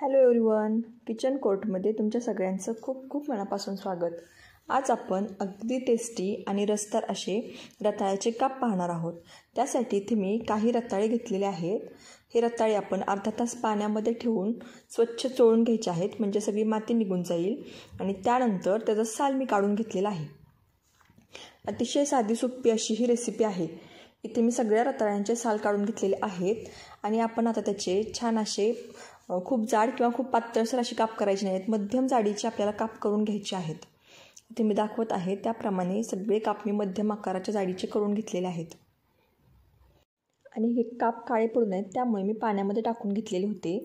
Hello everyone, kitchen कोर्टमध्ये तुमच्या सगळ्यांचं खूप खूप मनापासून स्वागत. आज आपण अगदी टेस्टी आणि रसदार असे रताळ्याचे काप पाहणार आहोत. त्यासाठी इथे मी काही रताळे घेतलेले आहेत. हे रताळे आपण अर्धा तास पाण्यामध्ये ठेवून स्वच्छ चोळून घ्यायचे आहेत, म्हणजे सगळी माती निघून जाईल. आणि त्यानंतर त्याचा साल मी काढून घेतलेला आहे. अतिशय साधी सोपी अशी ही रेसिपी आहे. इथे मी सगळ्या रताळ्यांचे साल काढून घेतलेले आहेत आणि आपण आता त्याचे छान असे खूप जाड किंवा खूप पातळसर अशी काप करायची नाहीत, मध्यम जाडीचे आपल्याला काप करून घ्यायचे आहेत. इथे मी दाखवत आहे त्याप्रमाणे सगळे काप मी मध्यम आकाराच्या जाडीचे करून घेतलेले आहेत. आणि हे काप काळे पडू नयेत त्यामुळे मी पाण्यामध्ये टाकून घेतलेले होते.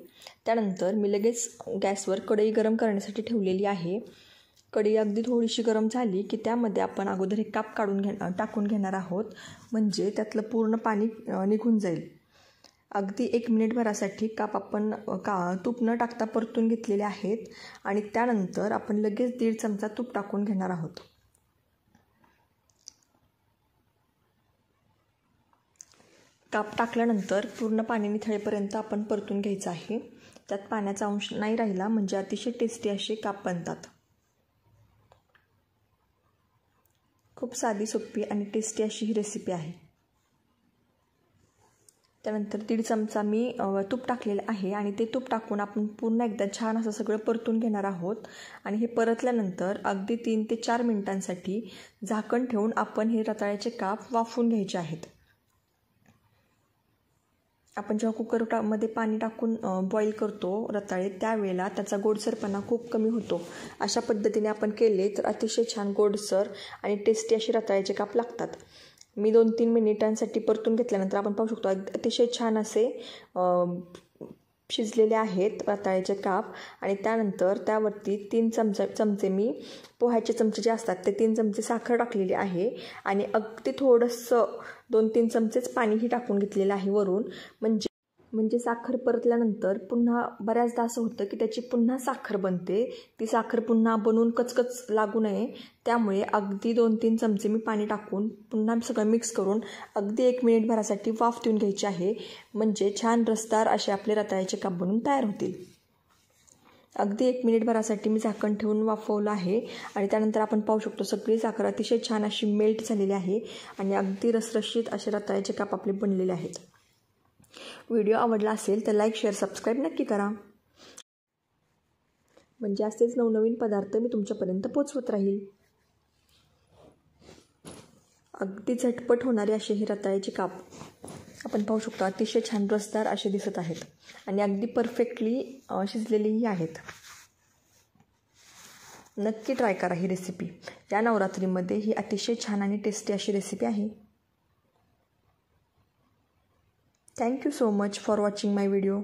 त्यानंतर मी लगेच गॅसवर कढई गरम करण्यासाठी ठेवलेली आहे. कढई अगदी थोडीशी गरम झाली की त्यामध्ये आपण अगोदर हे काप टाकून घेणार आहोत, म्हणजे त्यातलं पूर्ण पाणी निघून जाईल. अगदी 1 मिनिटभरासाठी काप आपण तूप न टाकता परतून घेतलेले आहेत आणि त्यानंतर आपण लगेच 1.5 चमचा तूप टाकून घेणार आहोत. काप टाकल्यानंतर पूर्ण पाणी निथळेपर्यंत आपण परतून घ्यायचं आहे. त्यात पाण्याचा अंश नाही राहिला म्हणजे अतिशय टेस्टी असे काप बनतात. खूप साधी सोपी आणि टेस्टी अशी ही रेसिपी आहे. त्यानंतर 1.5 चमचा मी तूप टाकलेलं आहे आणि ते तूप टाकून आपण पुन्हा एकदा छान असं सगळं परतून घेणार आहोत. आणि हे परतल्यानंतर अगदी 3 ते 4 मिनिटांसाठी झाकण ठेवून आपण हे रताळ्याचे काप वाफवून घ्यायचे आहेत. आपण जेव्हा कुकरमध्ये पाणी टाकून बॉईल करतो रताळे, त्यावेळेला त्याचा गोडसरपणा खूप कमी होतो. अशा पद्धतीने आपण केले तर अतिशय छान गोडसर आणि टेस्टी असे रताळ्याचे काप लागतात. मी 2-3 मिनिटांसाठी परतून घेतल्यानंतर आपण पाहू शकतो अतिशय छान असे शिजलेले आहेत रताळ्याचे काप. आणि त्यानंतर त्यावरती 3 चमचे मी पोह्याचे चमचे जे असतात ते 3 चमचे साखर टाकलेली आहे आणि अगदी थोडंसं 2-3 चमचेच पाणीही टाकून घेतलेलं आहे वरून, म्हणजे साखर परतल्यानंतर पुन्हा बऱ्याचदा असं होतं की त्याची पुन्हा साखर बनते. ती साखर पुन्हा बनवून कचकच लागू नये त्यामुळे अगदी 2-3 चमचे मी पाणी टाकून पुन्हा सगळं मिक्स करून अगदी 1 मिनिटभरासाठी वाफ देऊन घ्यायची आहे, म्हणजे छान रसदार असे आपले रताळ्याचे काप बनून तयार होतील. अगदी 1 मिनिटभरासाठी मी झाकण ठेवून वाफवलं आहे आणि त्यानंतर आपण पाहू शकतो सगळी साखर अतिशय छान अशी मेल्ट झालेली आहे आणि अगदी रसरशीत असे रताळ्याचे काप आपले बनलेले आहेत. व्हिडिओ आवडला असेल तर लाईक, शेअर, सबस्क्राईब नक्की करा, म्हणजे असेच नवनवीन पदार्थ मी तुमच्यापर्यंत पोचवत राहील. अगदी झटपट होणारे असे हे रताळ्याचे काप आपण पाहू शकतो अतिशय छान रसदार असे दिसत आहेत आणि अगदी परफेक्टली शिजलेलेही आहेत. नक्की ट्राय करा ही रेसिपी. या नवरात्रीमध्ये ही अतिशय छान आणि टेस्टी अशी रेसिपी आहे. Thank you so much for watching my video.